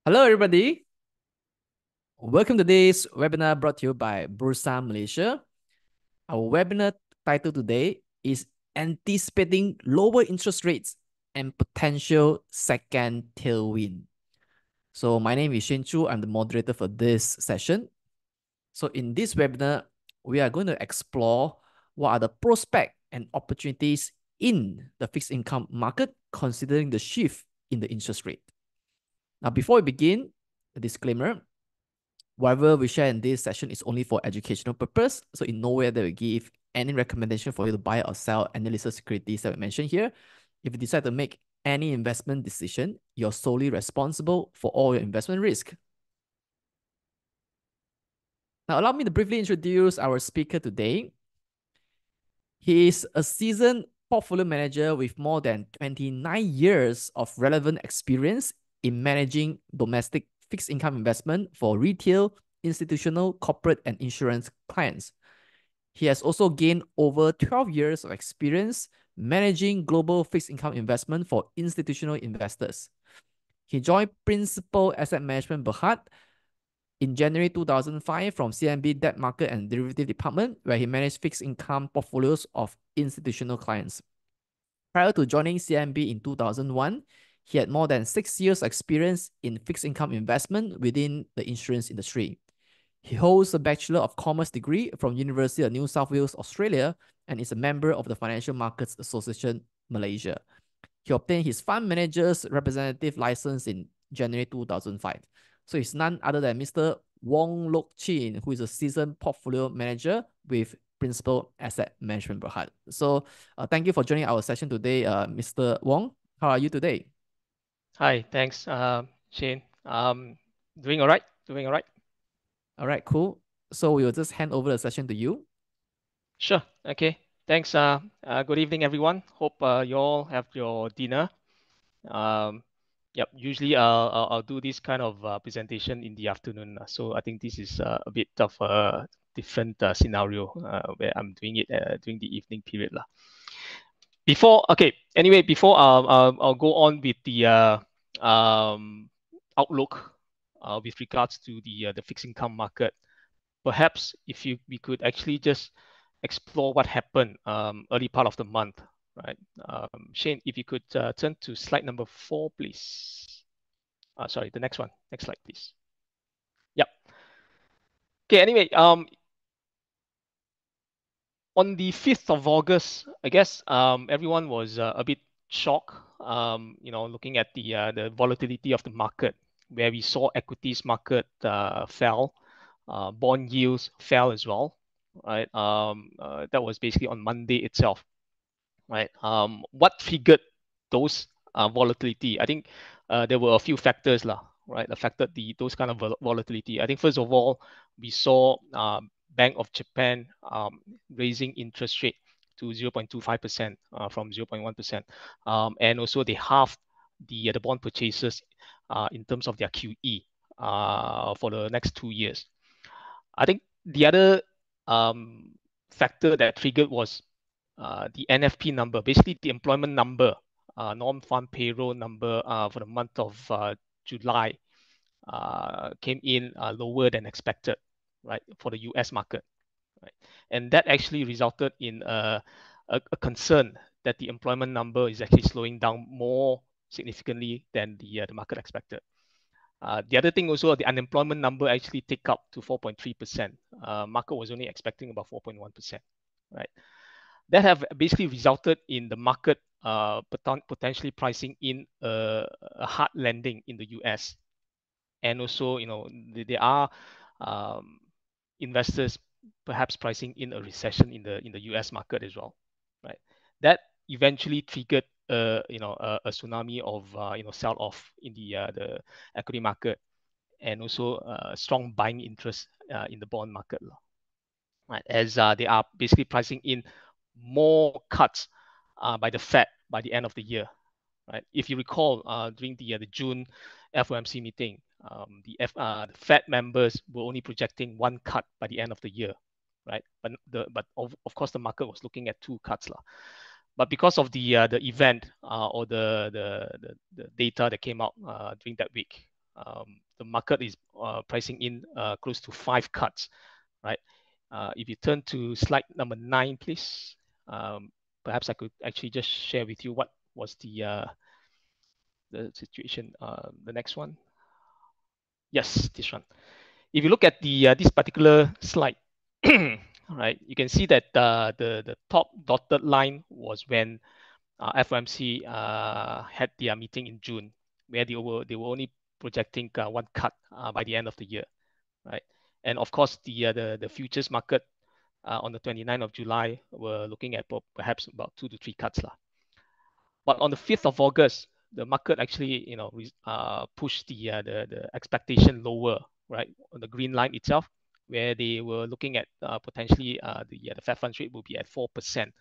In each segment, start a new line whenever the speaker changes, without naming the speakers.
Hello, everybody. Welcome to today's webinar brought to you by Bursa Malaysia. Our webinar title today is Anticipating Lower Interest Rates and Potential Second Tailwind. So my name is Shin Chu. I'm the moderator for this session. So in this webinar, we are going to explore what are the prospects and opportunities in the fixed income market considering the shift in the interest rate. Now, before we begin, a disclaimer. Whatever we share in this session is only for educational purpose. So in no way that we give any recommendation for you to buy or sell any listed securities that we mentioned here. If you decide to make any investment decision, you're solely responsible for all your investment risk. Now, allow me to briefly introduce our speaker today. He is a seasoned portfolio manager with more than 29 years of relevant experience in managing domestic fixed income investment for retail, institutional, corporate, and insurance clients. He has also gained over 12 years of experience managing global fixed income investment for institutional investors. He joined Principal Asset Management Berhad in January 2005 from CMB Debt Market and Derivative Department, where he managed fixed income portfolios of institutional clients. Prior to joining CMB in 2001, he had more than 6 years experience in fixed income investment within the insurance industry. He holds a Bachelor of Commerce degree from University of New South Wales, Australia, and is a member of the Financial Markets Association, Malaysia. He obtained his fund manager's representative license in January 2005. So he's none other than Mr. Wong Lok Chin, who is a seasoned portfolio manager with Principal Asset Management Berhad. So thank you for joining our session today, Mr. Wong. How are you today?
Hi, thanks, Shane. Doing all right.
All right, cool. So we will just hand over the session to you.
Sure. Okay. Thanks. Good evening, everyone. Hope you all have your dinner. Yep. Usually, I'll do this kind of presentation in the afternoon. So I think this is a bit of a different scenario where I'm doing it during the evening period lah. Before I'll go on with the outlook with regards to the fixed income market. Perhaps we could actually just explore what happened early part of the month, right? Shane, if you could turn to slide number 4, please. Sorry, the next one. Next slide, please. Yep. Okay. Anyway, on the 5th of August, I guess everyone was a bit shocked, looking at the volatility of the market, where we saw equities market fell, bond yields fell as well, right? That was basically on Monday itself, right? What triggered those volatility? I think there were a few factors, right, affected those kind of volatility. I think first of all, we saw Bank of Japan raising interest rate to 0.25% from 0.1%, and also they halved the bond purchases in terms of their QE for the next 2 years. I think the other factor that triggered was the NFP number, basically the employment number, non-farm payroll number for the month of July came in lower than expected, right, for the US market, right? And that actually resulted in a concern that the employment number is actually slowing down more significantly than the market expected. The other thing also, the unemployment number actually ticked up to 4.3%. Market was only expecting about 4.1%, right? That have basically resulted in the market potentially pricing in a hard landing in the US. And also, there are investors perhaps pricing in a recession in the US market as well, right? That eventually triggered a tsunami of sell off in the equity market, and also strong buying interest in the bond market, right? As they are basically pricing in more cuts by the Fed by the end of the year, right? If you recall, during the June FOMC meeting, the Fed members were only projecting 1 cut by the end of the year, right? But of course the market was looking at 2 cuts lah. But because of the event or the data that came out during that week, The market is pricing in close to 5 cuts, right? If you turn to slide number 9, please. Perhaps I could actually just share with you what was the situation. The next one. Yes, this one. If you look at this particular slide, right, you can see that the top dotted line was when FOMC had their meeting in June, where they were only projecting 1 cut by the end of the year, right? And of course, the futures market on the 29th of July were looking at perhaps about 2 to 3 cuts lah. But on the 5th of August, the market actually, pushed the expectation lower, right? On the green line itself, where they were looking at potentially the Fed funds rate will be at 4%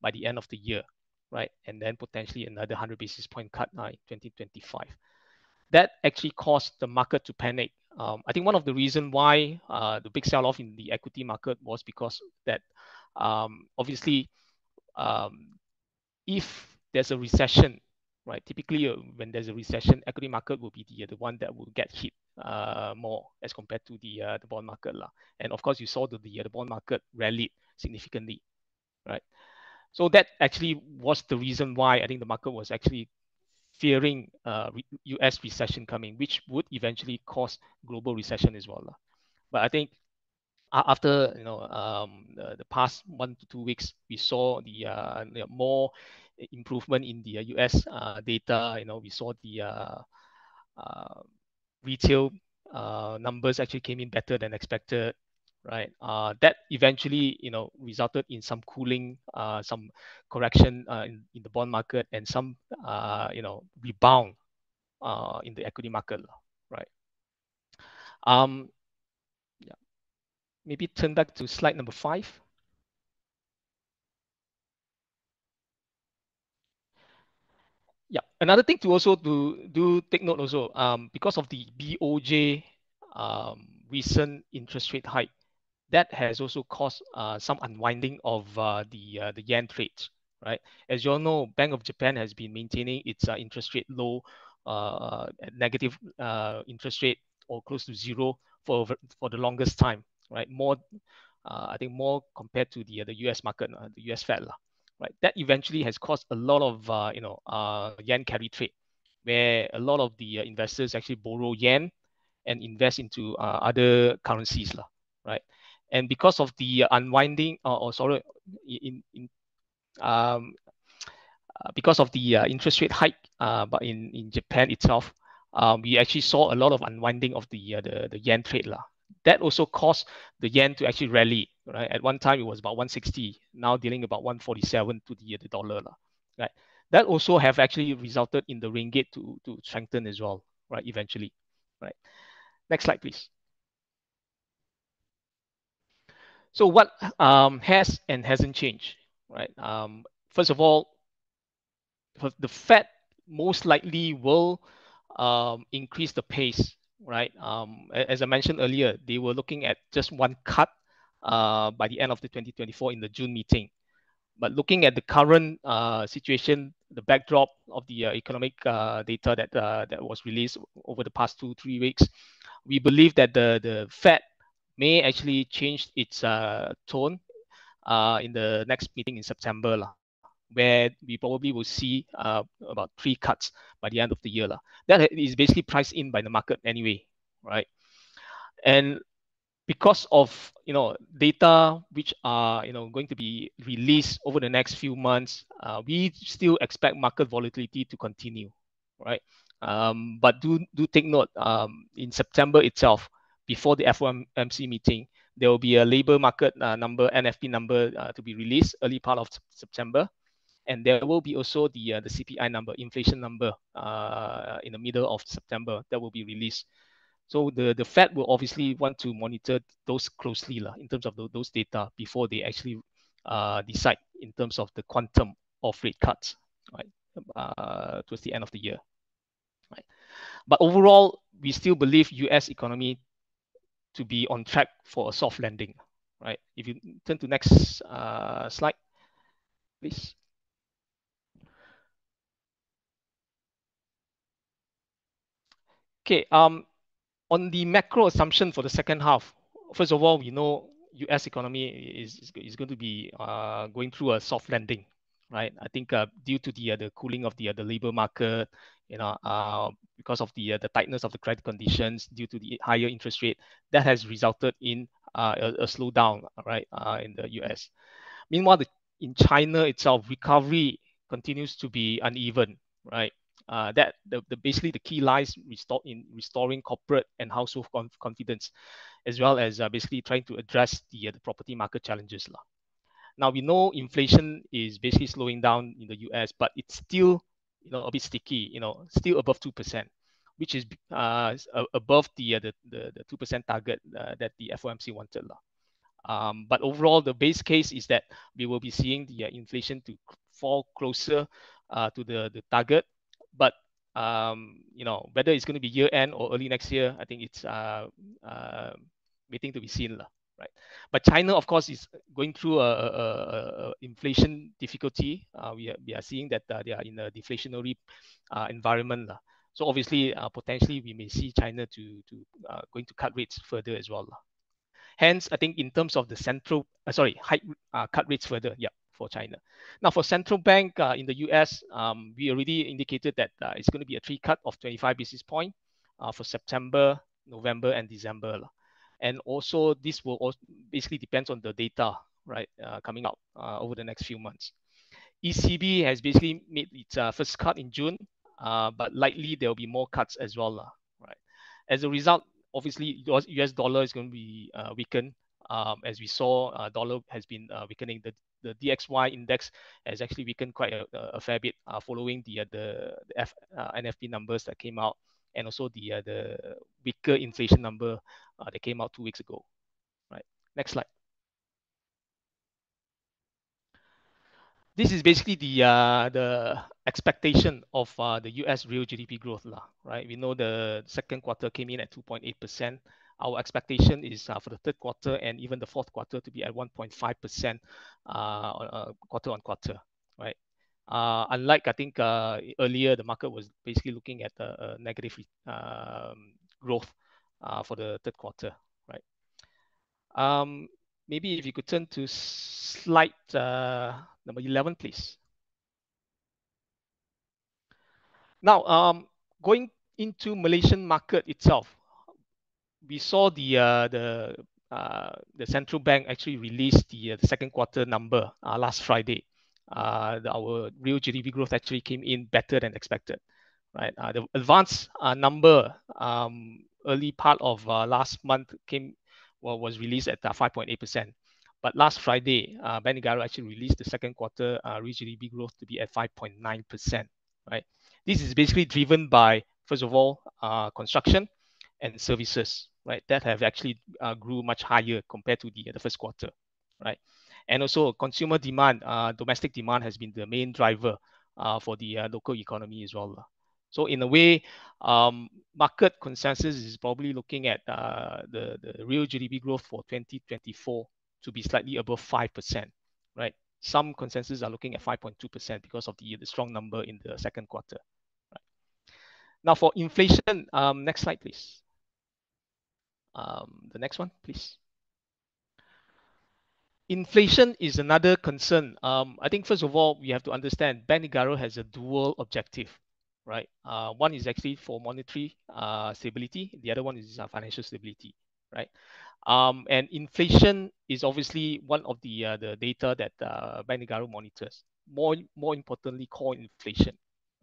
by the end of the year, right? And then potentially another 100 basis point cut in 2025. That actually caused the market to panic. I think one of the reasons why the big sell-off in the equity market was because that obviously if there's a recession, right? Typically, when there's a recession, equity market will be the one that will get hit more as compared to the bond market lah. And of course, you saw the bond market rallied significantly, right? So that actually was the reason why I think the market was actually fearing U.S. recession coming, which would eventually cause global recession as well lah. But I think after the past 1 to 2 weeks, we saw the more improvement in the US data. We saw the retail numbers actually came in better than expected, right? That eventually resulted in some cooling, some correction in the bond market, and some rebound in the equity market, right? Yeah. Maybe turn back to slide number 5. Yeah, another thing to also do take note also, because of the BOJ recent interest rate hike, that has also caused some unwinding of the yen trades, right? As you all know, Bank of Japan has been maintaining its interest rate low, negative interest rate or close to zero for the longest time, right? More, I think more compared to the US market, the US Fed lah. Right, that eventually has caused a lot of yen carry trade, where a lot of the investors actually borrow yen and invest into other currencies, lah, right? And because of the unwinding, or sorry, um, because of the interest rate hike, but in Japan itself, we actually saw a lot of unwinding of the yen trade, lah. That also caused the yen to actually rally, right? At one time it was about 160, now dealing about 147 to the dollar, right? That also have actually resulted in the ringgit to strengthen as well, right? Eventually, right? Next slide, please. So what has and hasn't changed, right? First of all, the Fed most likely will increase the pace, right? As I mentioned earlier, they were looking at just 1 cut by the end of the 2024 in the June meeting. But looking at the current situation, the backdrop of the economic data that was released over the past 2-3 weeks, we believe that the Fed may actually change its tone in the next meeting in September, where we probably will see about 3 cuts by the end of the year. That is basically priced in by the market anyway, right? And because of data which are going to be released over the next few months, we still expect market volatility to continue, right? But do take note, in September itself, before the FOMC meeting, there will be a labor market number, NFP number, to be released early part of September. And there will be also the CPI number, inflation number, in the middle of September that will be released. So the Fed will obviously want to monitor those closely in terms of those data before they actually decide in terms of the quantum of rate cuts, right, towards the end of the year. Right. But overall, we still believe US economy to be on track for a soft landing, right? If you turn to next slide, please. Okay. On the macro assumption for the second half, first of all, we know U.S. economy is going to be going through a soft landing, right? I think due to the cooling of the labor market, because of the tightness of the credit conditions, due to the higher interest rate, that has resulted in a slowdown, right, in the U.S. Meanwhile, in China itself, recovery continues to be uneven, right? That basically the key lies in restoring corporate and household confidence, as well as basically trying to address the property market challenges lah. Now we know inflation is basically slowing down in the US, but it's still a bit sticky, still above 2%, which is above the 2% target that the FOMC wanted lah. But overall, the base case is that we will be seeing the inflation to fall closer to the target. But whether it's going to be year end or early next year, I think it's waiting to be seen, right? But China, of course, is going through a inflation difficulty. We are seeing that they are in a deflationary environment. So obviously, potentially, we may see China to going to cut rates further as well. Hence, I think in terms of the cut rates further, yeah, for China. Now, for central bank in the US, we already indicated that it's going to be a 3 cut of 25 basis point for September, November, and December. And also, this will also basically depends on the data, right, coming out over the next few months. ECB has basically made its first cut in June, but likely there will be more cuts as well, right? As a result, obviously, US dollar is going to be weakened. As we saw, dollar has been weakening. The DXY index has actually weakened quite a fair bit following the NFP numbers that came out, and also the weaker inflation number that came out 2 weeks ago. Right. Next slide. This is basically the expectation of the US real GDP growth, right? We know the second quarter came in at 2.8%. Our expectation is for the third quarter and even the fourth quarter to be at 1.5% quarter on quarter, right? Unlike I think earlier, the market was basically looking at a negative growth for the third quarter, right? Maybe if you could turn to slide number 11, please. Now, going into Malaysian market itself, we saw the central bank actually released the second quarter number last Friday. Our real GDP growth actually came in better than expected, right? The advanced number early part of last month was released at 5.8%. But last Friday, Bank Negara actually released the second quarter real GDP growth to be at 5.9%, right? This is basically driven by, first of all, construction and services, right? That have actually grew much higher compared to the first quarter, right? And also consumer demand, domestic demand has been the main driver for the local economy as well. So in a way, market consensus is probably looking at the real GDP growth for 2024 to be slightly above 5%, right? Some consensus are looking at 5.2% because of the strong number in the second quarter. Right? Now for inflation, next slide, please. The next one, please. Inflation is another concern. I think first of all, we have to understand Bank Negara has a dual objective, right? One is actually for monetary stability. The other one is financial stability, right? And inflation is obviously one of the data that Bank Negara monitors. More importantly, core inflation,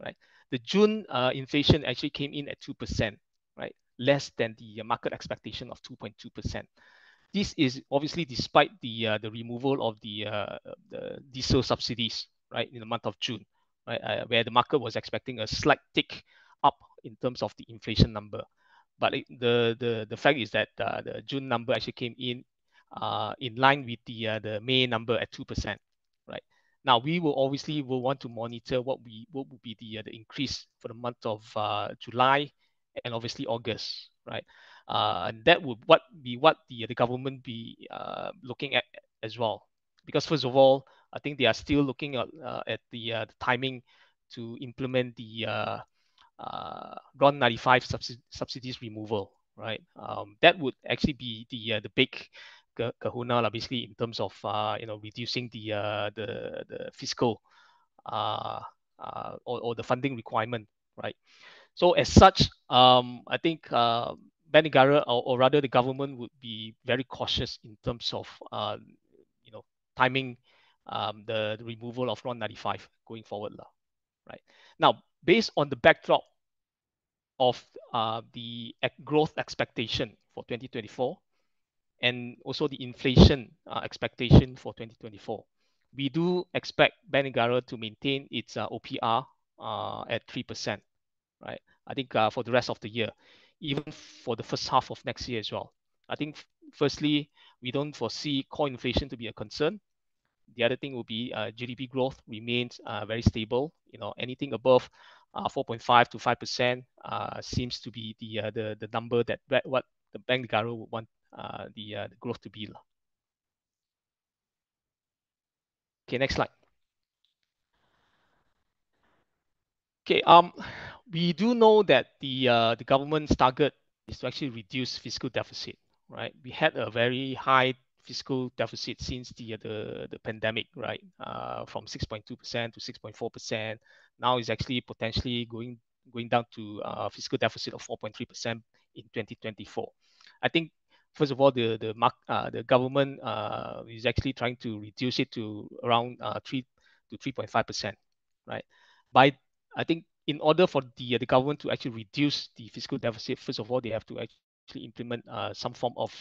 right? The June inflation actually came in at 2%, right? Less than the market expectation of 2.2%. This is obviously despite the removal of the diesel subsidies, right, in the month of June, right, where the market was expecting a slight tick up in terms of the inflation number. But the fact is that the June number actually came in line with the May number at 2%, right? Now we will obviously want to monitor what would be the increase for the month of July and obviously August, right? And that would be what the government be looking at as well, because first of all, I think they are still looking at the timing to implement the RON 95 subsidies removal, right? That would actually be the big kahuna, basically, in terms of reducing the fiscal or the funding requirement, right? So as such, I think Bank Negara, or rather the government, would be very cautious in terms of timing the removal of RON 95 going forward, right? Now, based on the backdrop of the growth expectation for 2024 and also the inflation expectation for 2024, we do expect Bank Negara to maintain its OPR at 3%, right? I think for the rest of the year, even for the first half of next year as well. I think firstly, we don't foresee core inflation to be a concern. The other thing will be GDP growth remains very stable. Anything above 4.5 to 5% seems to be the number that what the Bank Negara would want the growth to be. Okay, next slide. Okay, we do know that the government's target is to actually reduce fiscal deficit, right? We had a very high fiscal deficit since the pandemic, right? From 6.2% to 6.4%. Now it's actually potentially going down to fiscal deficit of 4.3% in 2024. I think first of all, the government is actually trying to reduce it to around 3 to 3.5%, right? By I think in order for the government to actually reduce the fiscal deficit, first of all, they have to actually implement some form of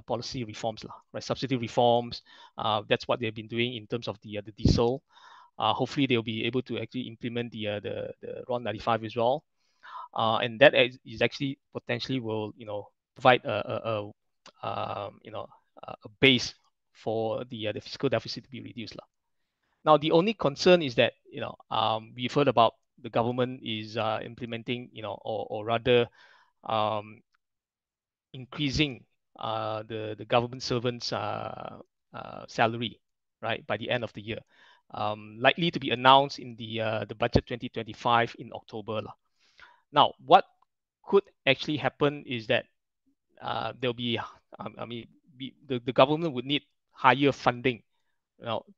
policy reforms, right? Subsidy reforms. That's what they've been doing in terms of the diesel. Hopefully, they'll be able to actually implement the RON 95 as well, and that is actually potentially will provide a base for the fiscal deficit to be reduced. Now, the only concern is that we've heard about the government is implementing, or rather increasing the government servants' salary, right, by the end of the year, likely to be announced in the budget 2025 in October. Now, what could actually happen is that there'll be, the government would need higher funding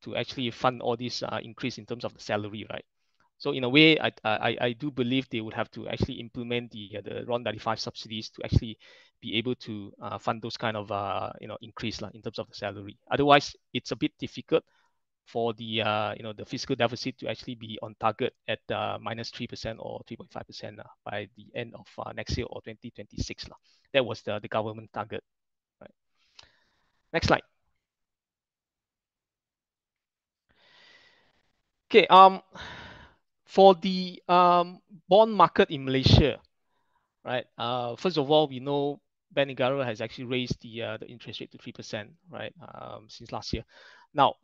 to actually fund all this increase in terms of the salary, right? So in a way, I do believe they would have to actually implement the RON 95 subsidies to actually be able to fund those kind of increase in terms of the salary. Otherwise, it's a bit difficult for the fiscal deficit to actually be on target at -3% or 3.5% by the end of next year or 2026. That was the government target. Right. Next slide. Okay. For the bond market in Malaysia, right? First of all, we know Bank Negara has actually raised the interest rate to 3%, right? Since last year. Now,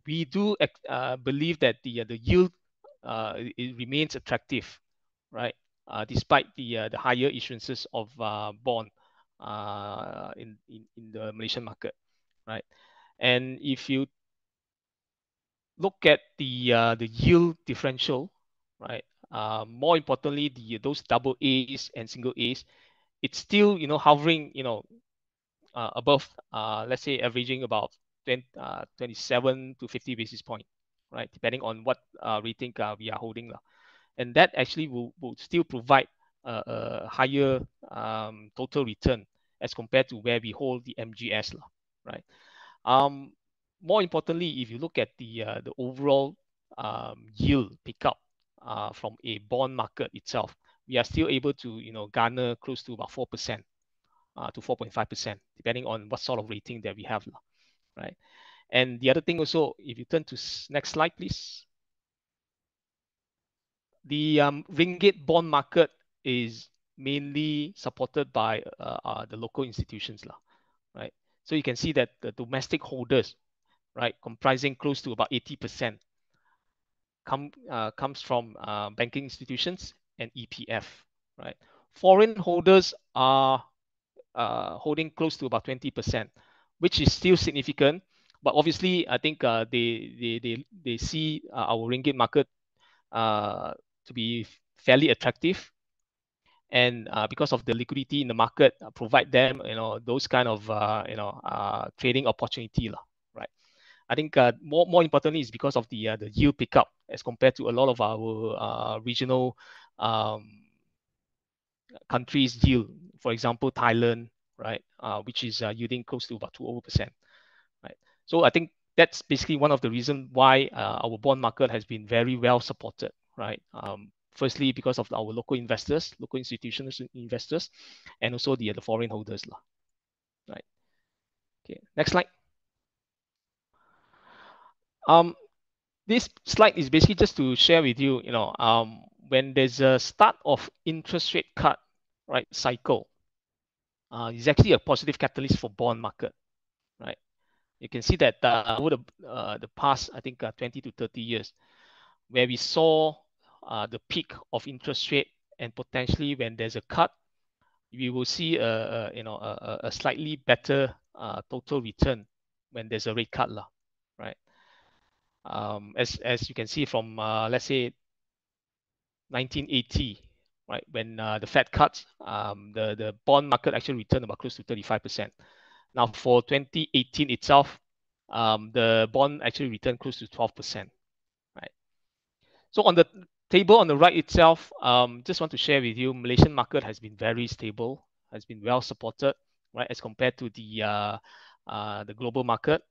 we do believe that the yield it remains attractive, right? Despite the higher issuances of bond in the Malaysian market, right? And if you look at the yield differential, right? More importantly, those double A's and single A's, it's still hovering above let's say averaging about 27 to 50 basis point, right? Depending on what rating we are holding, and that actually will still provide a higher total return as compared to where we hold the MGS, right? More importantly, if you look at the overall yield pickup from a bond market itself, we are still able to garner close to about 4% to 4.5%, depending on what sort of rating that we have, right? And the other thing also, if you turn to next slide, please. The ringgit bond market is mainly supported by the local institutions, right? So you can see that the domestic holders, right, comprising close to about 80%, comes from banking institutions and EPF, right? Foreign holders are holding close to about 20%, which is still significant. But obviously, I think they see our ringgit market to be fairly attractive, and because of the liquidity in the market, provide them those kind of trading opportunity lah, right? I think more importantly is because of the yield pickup as compared to a lot of our regional countries yield. For example, Thailand, right, which is yielding close to about 2%, right? So I think that's basically one of the reasons why our bond market has been very well supported, right? Firstly, because of our local investors, local institutional investors, and also the foreign holders, lah, right? Okay, next slide. This slide is basically just to share with you, when there's a start of interest rate cut, right, cycle, is actually a positive catalyst for bond market, right? You can see that over the past, I think, 20 to 30 years, where we saw the peak of interest rate, and potentially when there's a cut, we will see a slightly better total return when there's a rate cut, lah, right? As you can see from let's say 1980, right, when the Fed cuts, the bond market actually returned about close to 35%. Now for 2018 itself, the bond actually returned close to 12%, right? So on the table on the right itself, just want to share with you, Malaysian market has been very stable, has been well supported, right, as compared to the global market,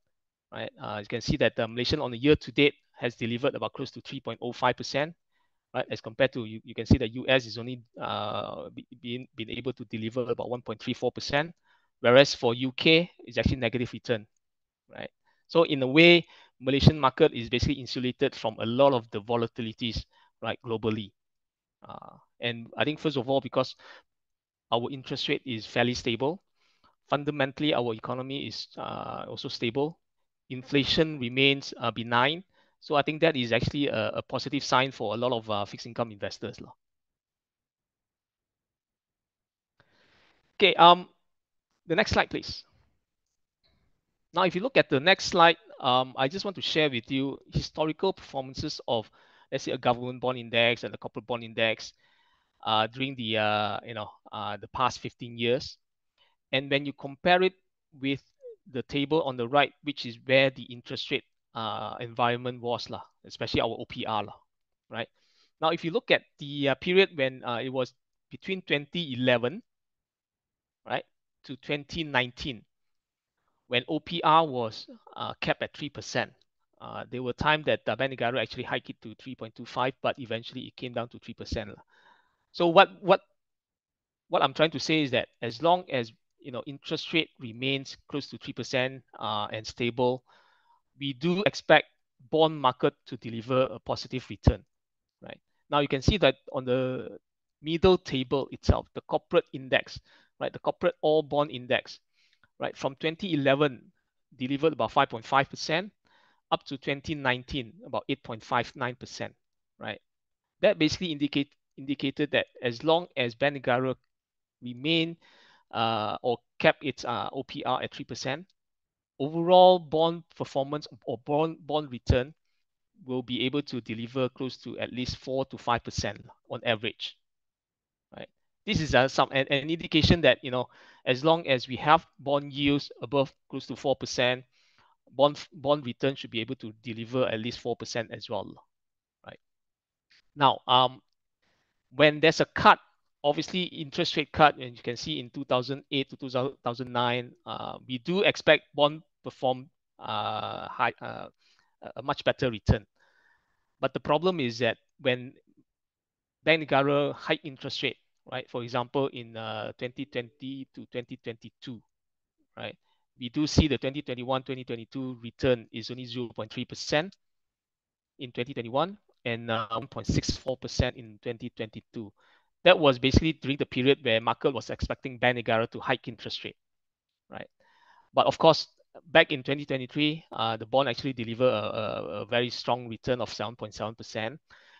right? You can see that the Malaysian on the year to date has delivered about close to 3.05%, right? As compared to you can see that US is only been able to deliver about 1.34%, whereas for UK it's actually negative return, right? So in a way, Malaysian market is basically insulated from a lot of the volatilities, right, globally. And I think first of all, because our interest rate is fairly stable, fundamentally our economy is also stable, inflation remains benign. So I think that is actually a positive sign for a lot of fixed income investors. Okay, the next slide, please. Now, if you look at the next slide, I just want to share with you historical performances of, let's say, a government bond index and a corporate bond index during the past 15 years. And when you compare it with the table on the right, which is where the interest rate environment was, especially our OPR, right? Now, if you look at the period when it was between 2011, right, to 2019, when OPR was capped at 3%. There were times that Bank Negara actually hiked it to 3.25, but eventually it came down to 3%. So what I'm trying to say is that as long as interest rate remains close to 3% and stable, we do expect bond market to deliver a positive return, right? Now you can see that on the middle table itself, the corporate index, right, the corporate all bond index, right, from 2011 delivered about 5.5%, up to 2019 about 8.59%, right? That basically indicated that as long as Bank Negara remain or kept its OPR at 3%, overall bond performance or bond return will be able to deliver close to at least 4 to 5% on average, right? This is an indication that as long as we have bond yields above close to 4%, bond return should be able to deliver at least 4% as well, right? Now, when there's a cut, obviously interest rate cut, and you can see in 2008 to 2009, we do expect bond perform a much better return. But the problem is that when Bank Negara hike interest rate, right? For example, in 2020 to 2022, right? We do see the 2021, 2022 return is only 0.3% in 2021 and 1.64% in 2022. That was basically during the period where market was expecting Bank Negara to hike interest rate, right? But of course, back in 2023, the bond actually delivered a very strong return of 7.7%.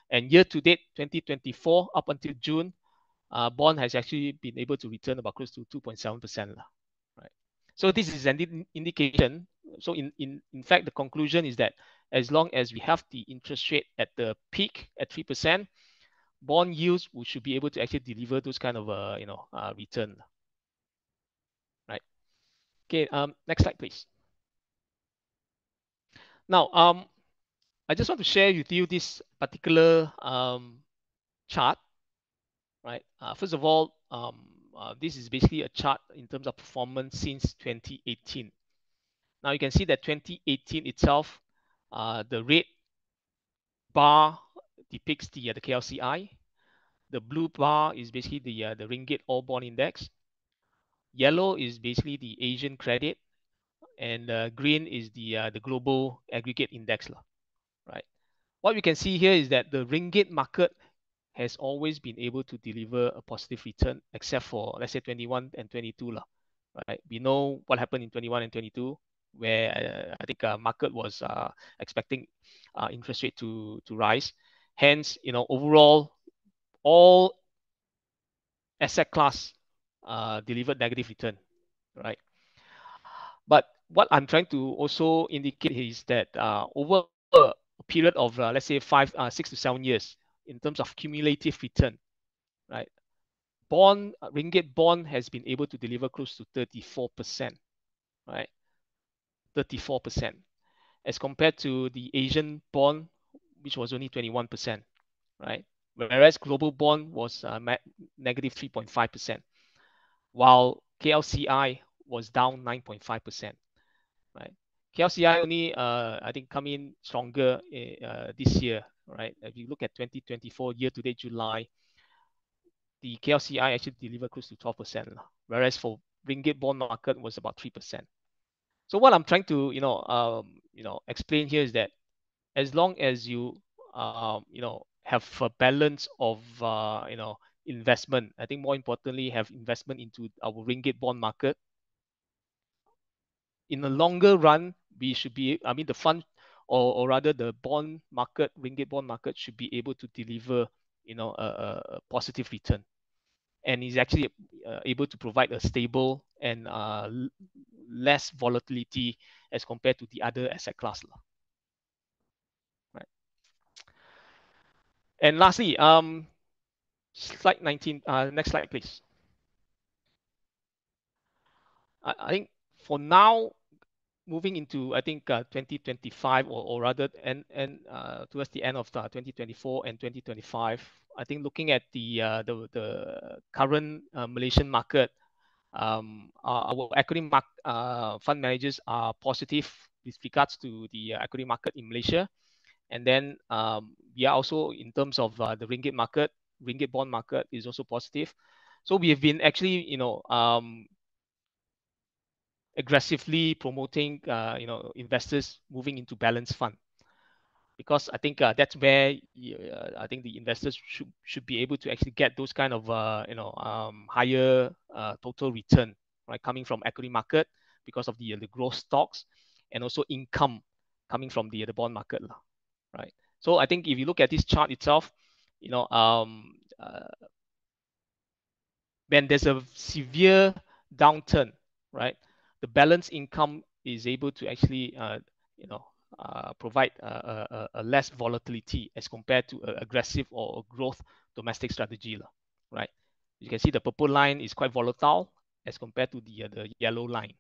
And year to date, 2024, up until June, bond has actually been able to return about close to 2.7%. Right? So this is an indication. So in fact, the conclusion is that as long as we have the interest rate at the peak at 3%, bond yields should be able to actually deliver those kind of return, right? Okay, next slide, please. Now, I just want to share with you this particular chart, right? First of all, this is basically a chart in terms of performance since 2018. Now you can see that 2018 itself, the red bar depicts the KLCI. The blue bar is basically the Ringgit All Bond Index. Yellow is basically the Asian credit, and green is the global aggregate index, right? What we can see here is that the Ringgit market has always been able to deliver a positive return, except for, let's say, 21 and 22, right? We know what happened in 21 and 22, where I think market was expecting interest rate to rise. Hence, overall, all asset class delivered negative return, right? But what I'm trying to also indicate is that over a period of let's say 6 to 7 years, in terms of cumulative return, right? Ringgit bond has been able to deliver close to 34%, right? 34%, as compared to the Asian bond, which was only 21%, right? Whereas global bond was negative 3.5%, while KLCI was down 9.5%, right? KLCI only, I think, come in stronger this year, right? If you look at 2024 year to date July, the KLCI actually delivered close to 12%, whereas for ringgit bond market was about 3%. So what I'm trying to explain here is that as long as you have a balance of investment, I think more importantly have investment into our ringgit bond market. In the longer run, we should be, I mean, the fund, or rather the bond market, ringgit bond market, should be able to deliver a positive return, and is actually able to provide a stable and less volatility as compared to the other asset class, right? And lastly, slide 19, next slide, please. I think for now, moving into, I think, 2025, or rather, and towards the end of 2024 and 2025, I think looking at the current Malaysian market, our equity fund managers are positive with regards to the equity market in Malaysia. And then we are also, in terms of the ringgit market, ringgit bond market is also positive. So we have been actually, aggressively promoting, investors moving into balanced fund, because I think that's where I think the investors should be able to actually get those kind of higher total return, right, coming from equity market because of the growth stocks, and also income coming from the bond market, right? So I think if you look at this chart itself, when there's a severe downturn, right, the balanced income is able to actually provide a less volatility as compared to an aggressive or growth domestic strategy, right? You can see the purple line is quite volatile as compared to the yellow line,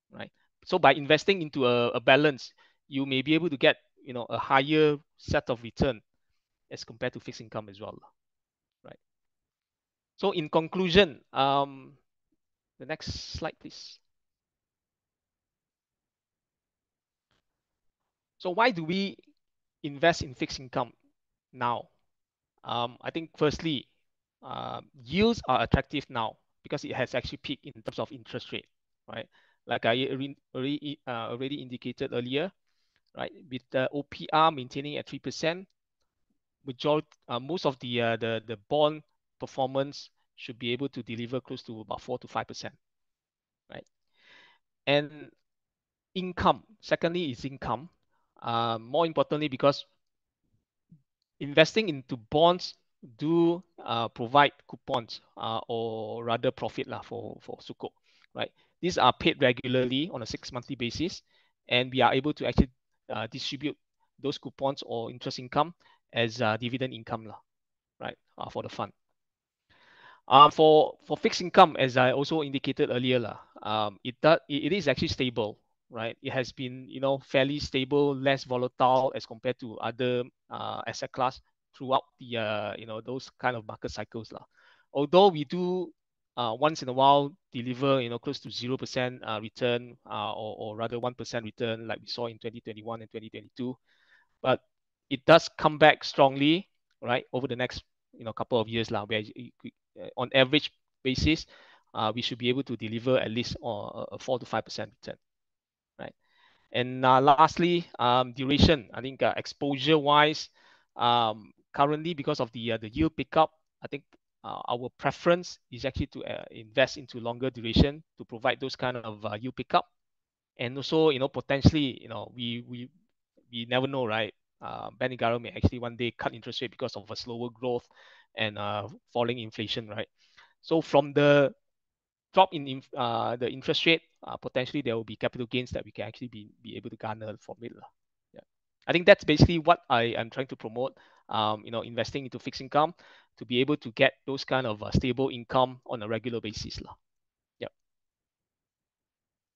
right? So by investing into a balance, you may be able to get a higher set of return as compared to fixed income as well, right? So in conclusion, the next slide, please. So why do we invest in fixed income now? I think firstly, yields are attractive now because it has actually peaked in terms of interest rate, right? Like I already indicated earlier, right? With the OPR maintaining at 3%, most of the bond performance should be able to deliver close to about 4 to 5%, right? And income, secondly, is income. More importantly, because investing into bonds do provide coupons, or rather profit for Sukuk, right? These are paid regularly on a 6 monthly basis, and we are able to actually distribute those coupons or interest income as dividend income, right, for the fund. For fixed income, as I also indicated earlier, it is actually stable, right? It has been, fairly stable, less volatile as compared to other asset class throughout the those kind of market cycles lah. Although we do once in a while deliver close to 0% return, or rather 1% return, like we saw in 2021 and 2022, but it does come back strongly, right, over the next couple of years lah, where on average basis, we should be able to deliver at least a 4 to 5% return, right? And lastly, duration. I think exposure wise, currently because of the yield pickup, I think our preference is actually to invest into longer duration to provide those kind of yield pickup, and also potentially we never know, right? Bank Negara may actually one day cut interest rate because of a slower growth and falling inflation, right? So from the drop in the interest rate, potentially there will be capital gains that we can actually be able to garner from it. Yeah. I think that's basically what I am trying to promote. Investing into fixed income to be able to get those kind of stable income on a regular basis. Yeah.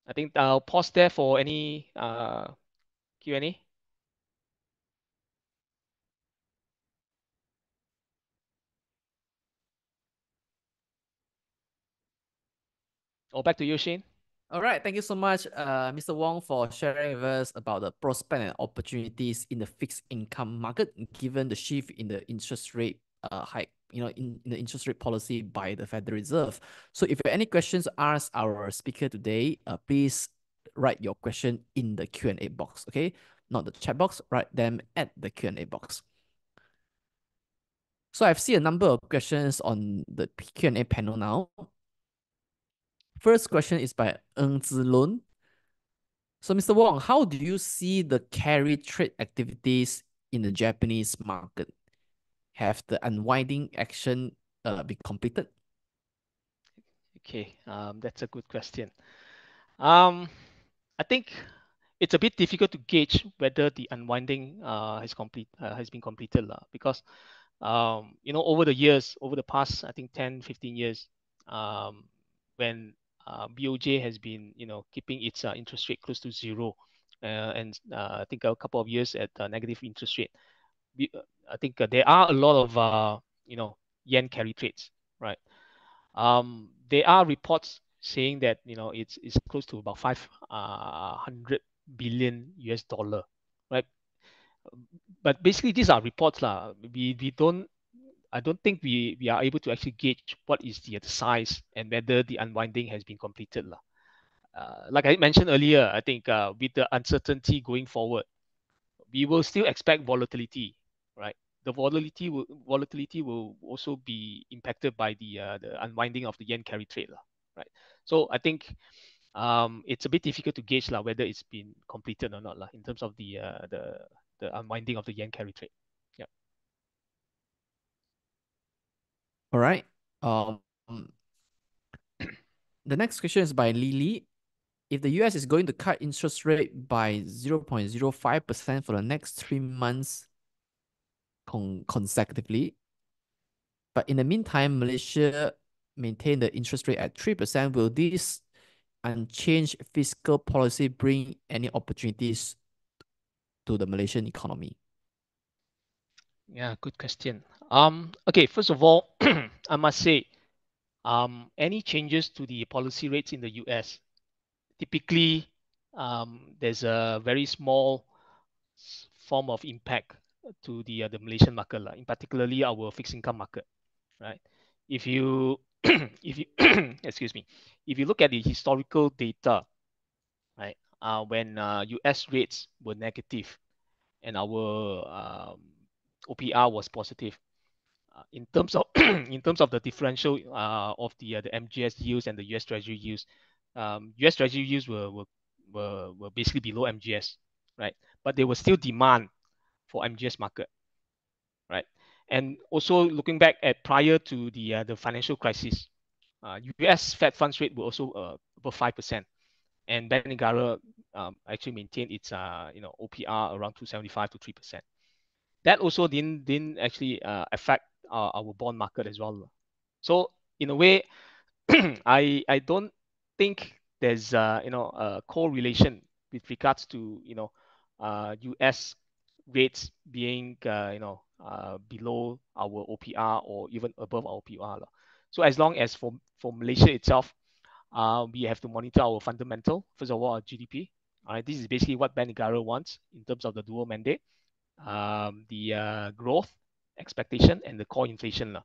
I think I'll pause there for any Q&A. Or back to you, Shane.
All right, thank you so much, Mr. Wong, for sharing with us about the prospect and opportunities in the fixed income market, given the shift in the interest rate hike, in the interest rate policy by the Federal Reserve. So if you have any questions to ask our speaker today, please write your question in the Q&A box, okay? Not the chat box, write them at the Q&A box. So I've seen a number of questions on the Q&A panel now. First question is by Ng Zilun. So, Mr. Wong, how do you see the carry trade activities in the Japanese market? Have the unwinding action been completed?
Okay, that's a good question. I think it's a bit difficult to gauge whether the unwinding has been completed because over the years, over the past, I think 10, 15 years, when BOJ has been keeping its interest rate close to zero, and I think a couple of years at negative interest rate, I think there are a lot of yen carry trades, right? There are reports saying that it's close to about 500 billion US dollar, right? But basically these are reports lah. We don't I don't think we are able to actually gauge what is the size and whether the unwinding has been completed lah. Like I mentioned earlier, I think with the uncertainty going forward, we will still expect volatility, right? The volatility will also be impacted by the unwinding of the yen carry trade, right? So I think it's a bit difficult to gauge whether it's been completed or not in terms of the unwinding of the yen carry trade. Yeah.
All right. The next question is by Lily. If the US is going to cut interest rate by 0.05% for the next 3 months consecutively, but in the meantime, Malaysia maintain the interest rate at 3%, will this unchanged fiscal policy bring any opportunities to the Malaysian economy?
Yeah, good question. Okay, first of all, I must say, any changes to the policy rates in the US, typically, there's a very small form of impact to the Malaysian market, in particularly our fixed income market, right? If you if you excuse me, if you look at the historical data, right, when US rates were negative and our OPR was positive, in terms of in terms of the differential of the MGS yields and the US Treasury yields, US Treasury yields were basically below MGS, right? But there was still demand for MGS market, right? And also looking back at prior to the financial crisis, US Fed funds rate were also above 5%, and Bank Negara actually maintained its OPR around 275 to 3%. That also didn't actually affect our bond market as well. So in a way, I don't think there's a correlation with regards to US rates being below our OPR or even above our OPR. So as long as for Malaysia itself, we have to monitor our fundamental. First of all, our GDP. This is basically what Bank Negara wants in terms of the dual mandate, the growth expectation, and the core inflation.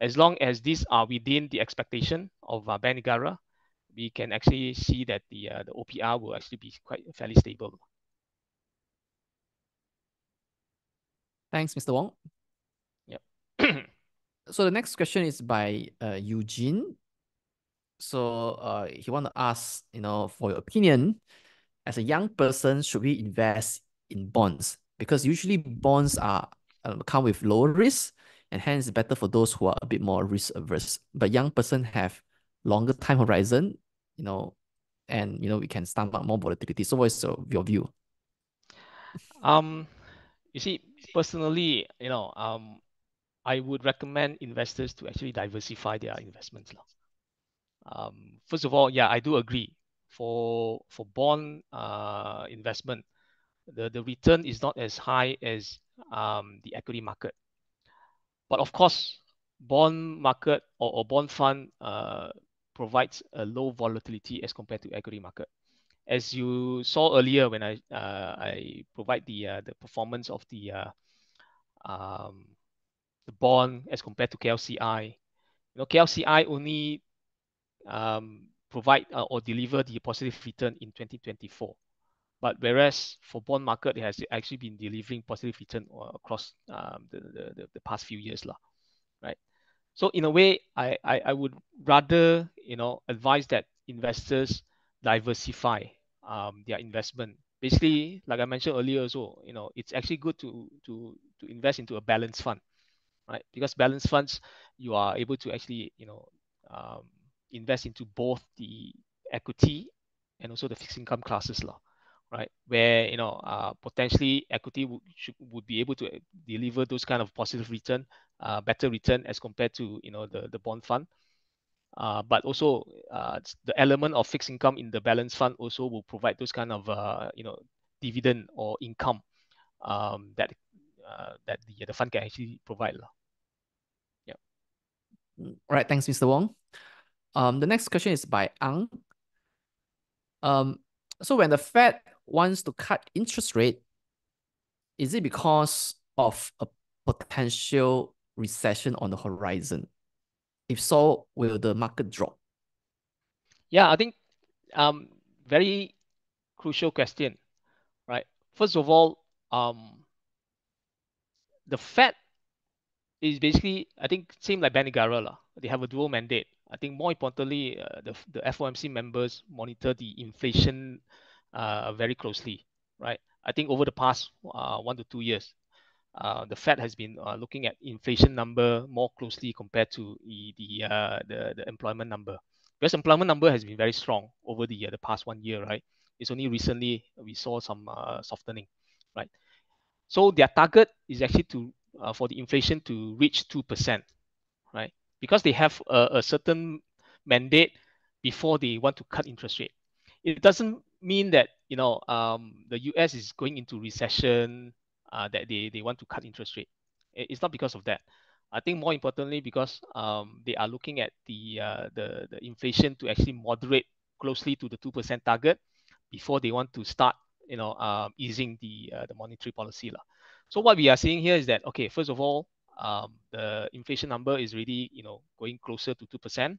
As long as these are within the expectation of Bank Negara, we can actually see that the OPR will actually be quite fairly stable.
Thanks, Mr. Wong.
Yep.
So the next question is by Eugene. So he want to ask, for your opinion, as a young person, should we invest in bonds? Because usually bonds are come with lower risk, and hence better for those who are a bit more risk averse. But young person have longer time horizon, and we can stomach more volatility. So what's your view?
You see, personally, I would recommend investors to actually diversify their investments. First of all, yeah, I do agree. For bond investment, the return is not as high as the equity market. But of course, bond market or bond fund provides a low volatility as compared to equity market. As you saw earlier when I provide the performance of the bond as compared to KLCI. KLCI only provide or deliver the positive return in 2024. But whereas for bond market, it has actually been delivering positive return across the past few years, right? So in a way, I would rather advise that investors diversify their investment. Basically, like I mentioned earlier, also it's actually good to invest into a balanced fund, right? Because balanced funds, you are able to actually um, invest into both the equity and also the fixed income classes, right? Where potentially equity would be able to deliver those kind of positive return, better return as compared to the bond fund. But also the element of fixed income in the balance fund also will provide those kind of dividend or income that the fund can actually provide. Yeah.
Right. Thanks, Mr. Wong. The next question is by Ang. So when the Fed wants to cut interest rate, is it because of a potential recession on the horizon? If so, will the market drop?
Yeah, I think very crucial question, right? First of all, the Fed is basically, I think, same like Bank Negara. They have a dual mandate. I think more importantly, the FOMC members monitor the inflation very closely, right? I think over the past 1 to 2 years, the Fed has been looking at inflation number more closely compared to the employment number, because employment number has been very strong over the past 1 year, right? It's only recently we saw some softening, right? So their target is actually for the inflation to reach 2%, right? Because they have a certain mandate before they want to cut interest rate. It doesn't mean that the US is going into recession, that they want to cut interest rate. It's not because of that. I think more importantly because they are looking at the inflation to actually moderate closely to the 2% target before they want to start easing the monetary policy. So what we are seeing here is that, okay, first of all, the inflation number is really going closer to 2%,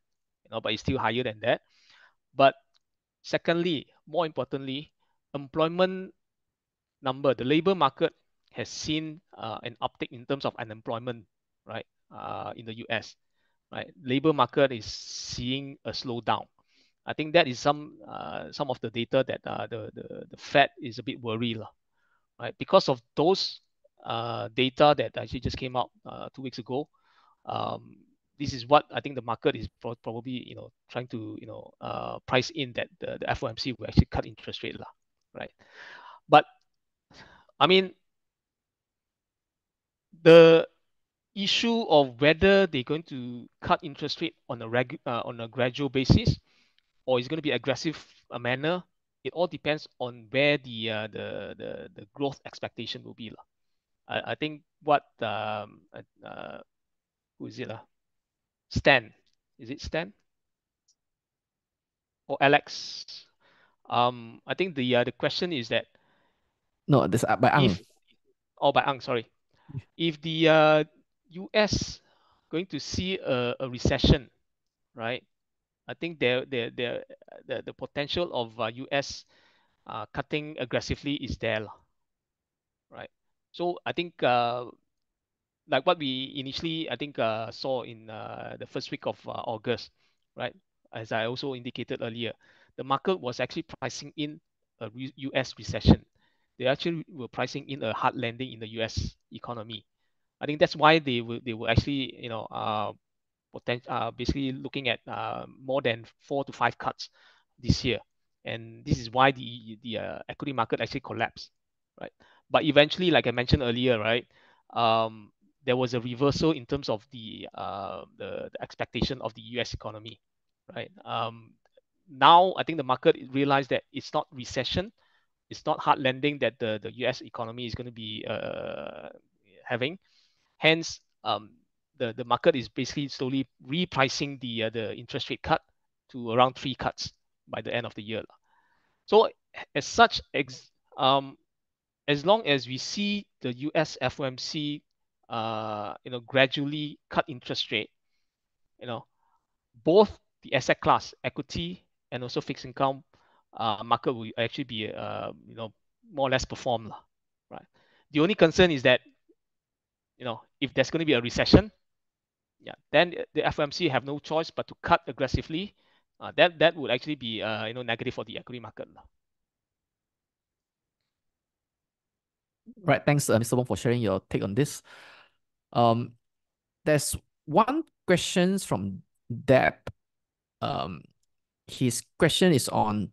but it's still higher than that. But secondly, more importantly, employment number, the labor market has seen an uptick in terms of unemployment, right? In the US, right? Labor market is seeing a slowdown. I think that is some of the data that the Fed is a bit worried, right? Because of those data that actually just came out 2 weeks ago. This is what I think the market is probably trying to price in, that the FOMC will actually cut interest rate, right? But I mean, the issue of whether they're going to cut interest rate on a gradual basis, or it's going to be aggressive manner, it all depends on where the growth expectation will be. I think what who is it? Stan. Is it Stan? Or Alex? I think the question is that
No, this by Ang.
if, oh, by Ang, sorry. If the US going to see a recession, right? I think the potential of US cutting aggressively is there, right? So I think like what we initially I think saw in the first week of August, right? As I also indicated earlier, the market was actually pricing in a US recession. They actually were pricing in a hard landing in the US economy. I think that's why they were actually basically looking at more than 4 to 5 cuts this year, and this is why the equity market actually collapsed, right? But eventually, like I mentioned earlier, right, there was a reversal in terms of the expectation of the U.S. economy, right? Now I think the market realized that it's not recession, it's not hard landing that the U.S. economy is going to be having. Hence, the market is basically slowly repricing the interest rate cut to around 3 cuts by the end of the year. So as such, as long as we see the US FOMC, gradually cut interest rate, both the asset class, equity, and also fixed income market will actually be, more or less perform, right? The only concern is that, if there's going to be a recession, yeah, then the FOMC have no choice but to cut aggressively. That would actually be, negative for the equity market.
Right. Thanks, Mr. Wong, for sharing your take on this. Um, there's one question from Deb. Um, his question is on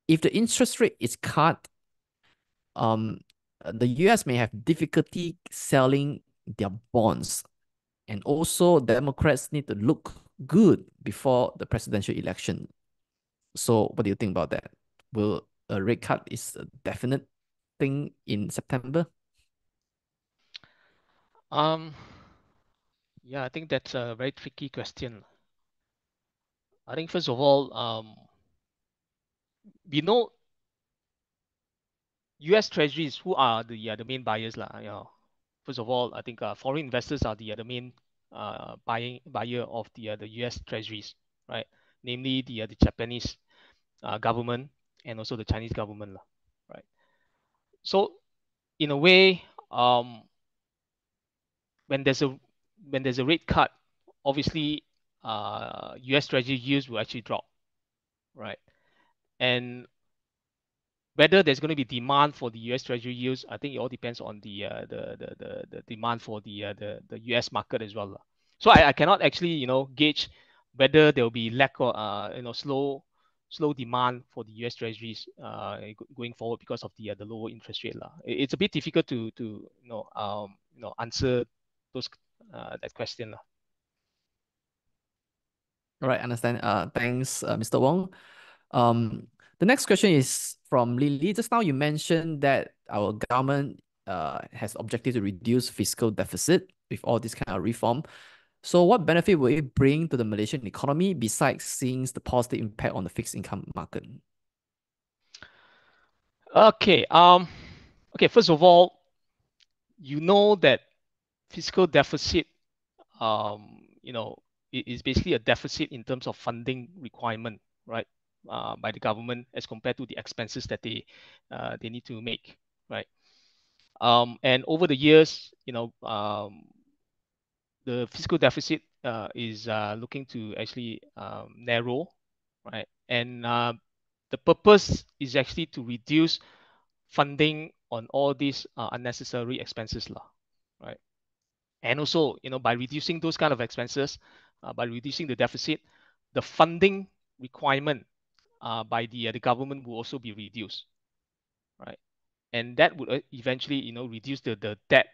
if the interest rate is cut, the US may have difficulty selling their bonds, and also Democrats need to look good before the presidential election. So, what do you think about that? Will a rate cut is a definite thing in September?
Um, yeah, I think that's a very tricky question. I think first of all, we know U.S. Treasuries who are the main buyers, lah. First of all, I think foreign investors are the main buyer of the U.S. Treasuries, right? Namely the Japanese government and also the Chinese government, lah, right? So in a way, when there's a rate cut, obviously U.S. Treasury yields will actually drop, right? And whether there's going to be demand for the U.S. Treasury yields, I think it all depends on the demand for the U.S. market as well. So I cannot actually gauge whether there will be lack of slow demand for the U.S. Treasuries going forward because of the lower interest rate. It's a bit difficult to answer those that question.
All right, understand. Thanks, Mr. Wong. The next question is from Lily. Just now you mentioned that our government has objective to reduce fiscal deficit with all this kind of reform. So what benefit will it bring to the Malaysian economy besides seeing the positive impact on the fixed income market?
Okay. Okay. First of all, you know that fiscal deficit, is basically a deficit in terms of funding requirement, right, by the government as compared to the expenses that they need to make, right? And over the years, the fiscal deficit is looking to actually narrow, right? And the purpose is actually to reduce funding on all these unnecessary expenses, right? And also, by reducing those kind of expenses, by reducing the deficit, the funding requirement by the government will also be reduced, right? And that would eventually, reduce the debt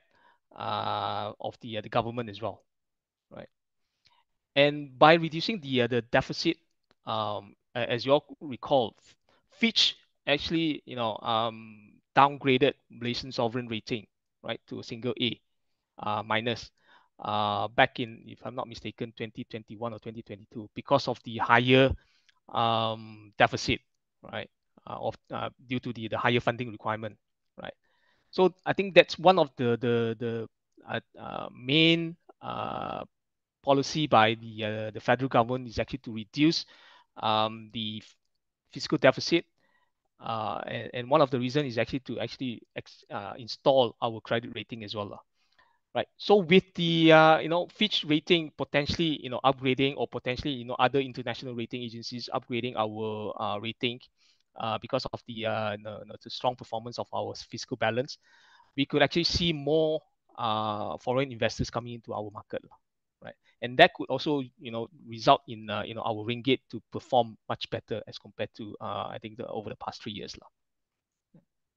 of the government as well, right? And by reducing the deficit, as you all recall, Fitch actually downgraded Malaysian sovereign rating, right, to a single A minus back in, if I'm not mistaken, 2021 or 2022 because of the higher deficit, right, due to the higher funding requirement, right. So I think that's one of the main policy by the federal government is actually to reduce the fiscal deficit, and one of the reasons is actually to install our credit rating as well, right? So with the Fitch rating potentially upgrading, or potentially other international rating agencies upgrading our rating because of the strong performance of our fiscal balance, we could actually see more foreign investors coming into our market, right? And that could also result in our ringgit to perform much better as compared to I think over the past 3 years.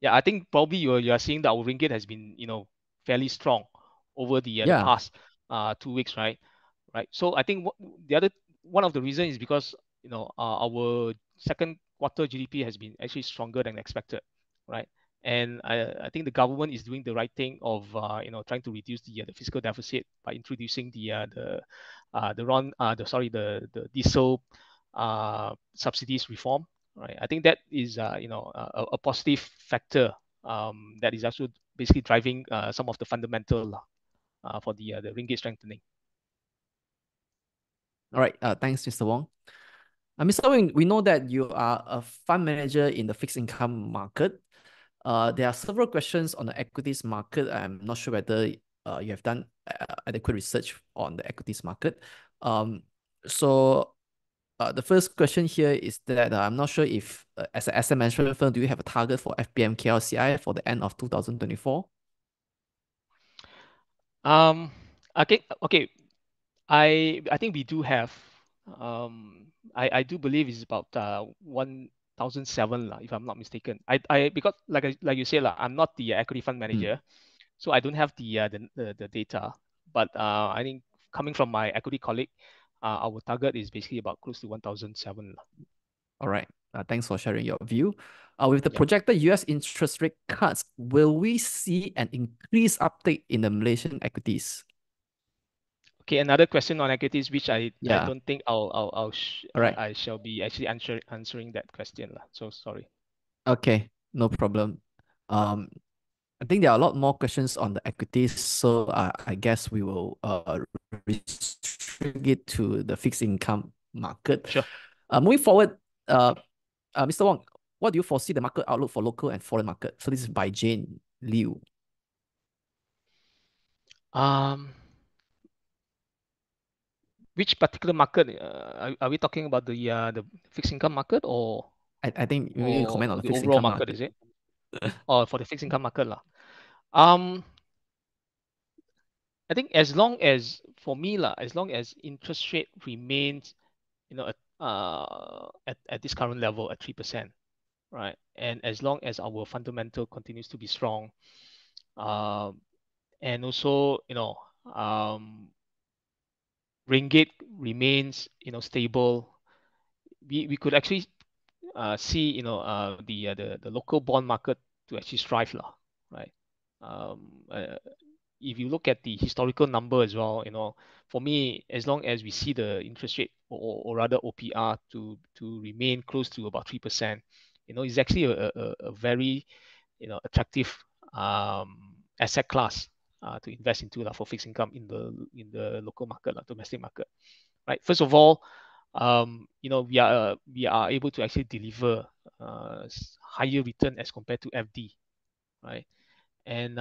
Yeah, I think probably you're seeing that our ringgit has been fairly strong over the
Yeah.
past 2 weeks, right? Right. So I think the other one of the reasons is because our second quarter GDP has been actually stronger than expected, right? And I think the government is doing the right thing of trying to reduce the fiscal deficit by introducing the diesel subsidies reform, right? I think that is a positive factor that is also basically driving some of the fundamental for the ringgit strengthening.
All right. Thanks, Mr. Wong. Mr. Wong, we know that you are a fund manager in the fixed income market. There are several questions on the equities market. I'm not sure whether you have done adequate research on the equities market. So the first question here is that I'm not sure if, as an asset management firm, do you have a target for FPM KLCI for the end of 2024?
Um, okay. I think we do have. I do believe it's about 1,007 lah, if I'm not mistaken. I because like you said lah, I'm not the equity fund manager, so I don't have the data. But I think coming from my equity colleague, our target is basically about close to 1,007 lah.
All right. Thanks for sharing your view. With the
Yeah.
projected US interest rate cuts, will we see an increased uptake in the Malaysian equities?
Okay, another question on equities, which I
Yeah.
don't think
All right.
I shall be actually answering that question lah. So sorry.
Okay. No problem. I think there are a lot more questions on the equities, so I guess we will restrict it to the fixed income market.
Sure.
Moving forward, Mr. Wong, what do you foresee the market outlook for local and foreign market? So this is by Jane Liu.
Which particular market? Are we talking about the fixed income market,
I think you need to comment on
or
the
the
fixed
overall
income
market,
market.
is it? Or for the fixed income market lah. Um, I think as long as, for me lah, as long as interest rate remains, at this current level at 3%, right? And as long as our fundamental continues to be strong, and also ringgit remains stable, we could actually see the local bond market to actually strive lah, right? Um, uh, if you look at the historical number as well, for me, as long as we see the interest rate, or rather OPR, to remain close to about 3%, it's actually a very attractive asset class to invest into for fixed income in the local market, domestic market, right? First of all, we are able to actually deliver higher return as compared to FD, right? And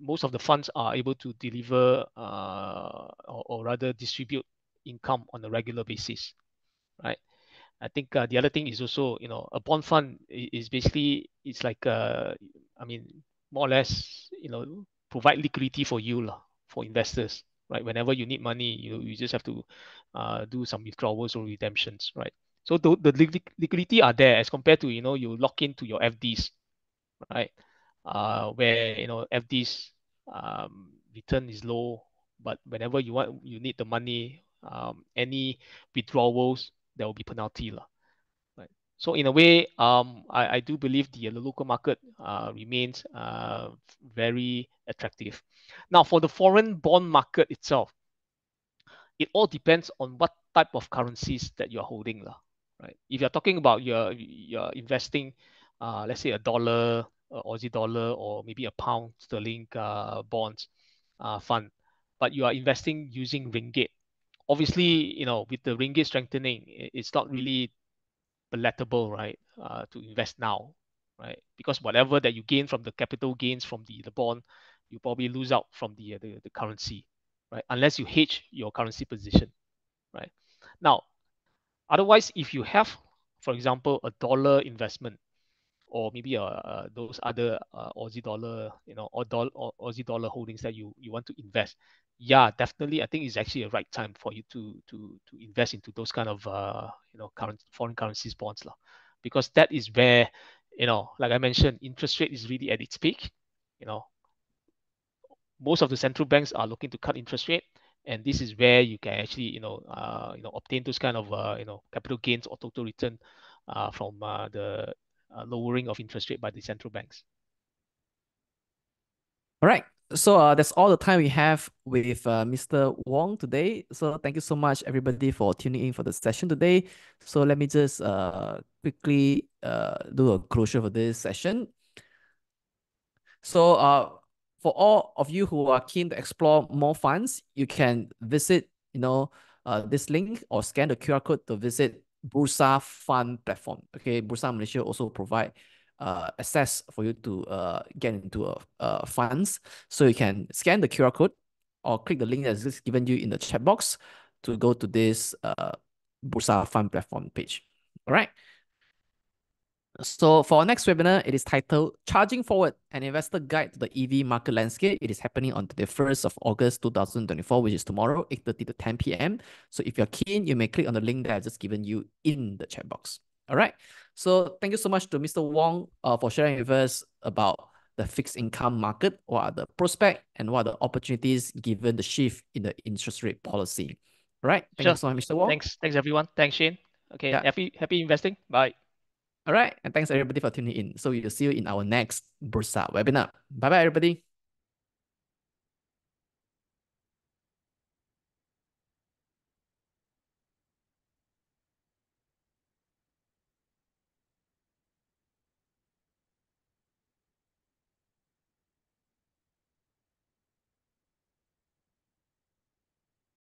most of the funds are able to deliver or rather distribute income on a regular basis, right? I think the other thing is also, a bond fund is basically, it's like I mean, more or less, provide liquidity for you lah, for investors, right? Whenever you need money, you just have to do some withdrawals or redemptions, right? So the liquidity are there as compared to you lock into your FDs, right? Where FDs, return is low, but whenever you need the money, any withdrawals, there will be penalty lah. Right. So in a way, I do believe the local market remains very attractive. Now, for the foreign bond market itself, it all depends on what type of currencies that you're holding, lah. Right? If you're talking about you're investing, let's say a dollar, Aussie dollar, or maybe a pound sterling bonds fund, but you are investing using ringgit. Obviously, with the ringgit strengthening, it's not really palatable, right, to invest now, right? Because whatever that you gain from the capital gains from the bond, you probably lose out from the currency, right? Unless you hedge your currency position, right? Now, otherwise, if you have, for example, a dollar investment, or maybe those other Aussie dollar, or Aussie dollar holdings that you want to invest, yeah, definitely, I think it's actually a right time for you to invest into those kind of current foreign currencies bonds, lah, because that is where, like I mentioned, interest rate is really at its peak. You know, most of the central banks are looking to cut interest rate, and this is where you can actually obtain those kind of capital gains or total return from the lowering of interest rate by the central banks.
All right. So that's all the time we have with Mr. Wong today. So thank you so much, everybody, for tuning in for the session today. So let me just quickly do a closure for this session. So for all of you who are keen to explore more funds, you can visit, this link or scan the QR code to visit Bursa Fund platform. Okay, Bursa Malaysia also provide access for you to get into funds. So you can scan the QR code or click the link that's just given you in the chat box to go to this Bursa Fund platform page. All right. So for our next webinar, it is titled Charging Forward, an Investor Guide to the EV Market Landscape. It is happening on the 1st of August 2024, which is tomorrow, 8:30 to 10 p.m. So if you're keen, you may click on the link that I've just given you in the chat box. All right. So thank you so much to Mr. Wong for sharing with us about the fixed income market, what are the prospects and what are the opportunities given the shift in the interest rate policy. All right. Thank you
Sure.
so much, Mr. Wong.
Thanks everyone. Thanks, Shane. Okay,
Yeah.
happy investing. Bye.
All right. And thanks everybody for tuning in. So we'll see you in our next Bursa webinar. Bye bye, everybody.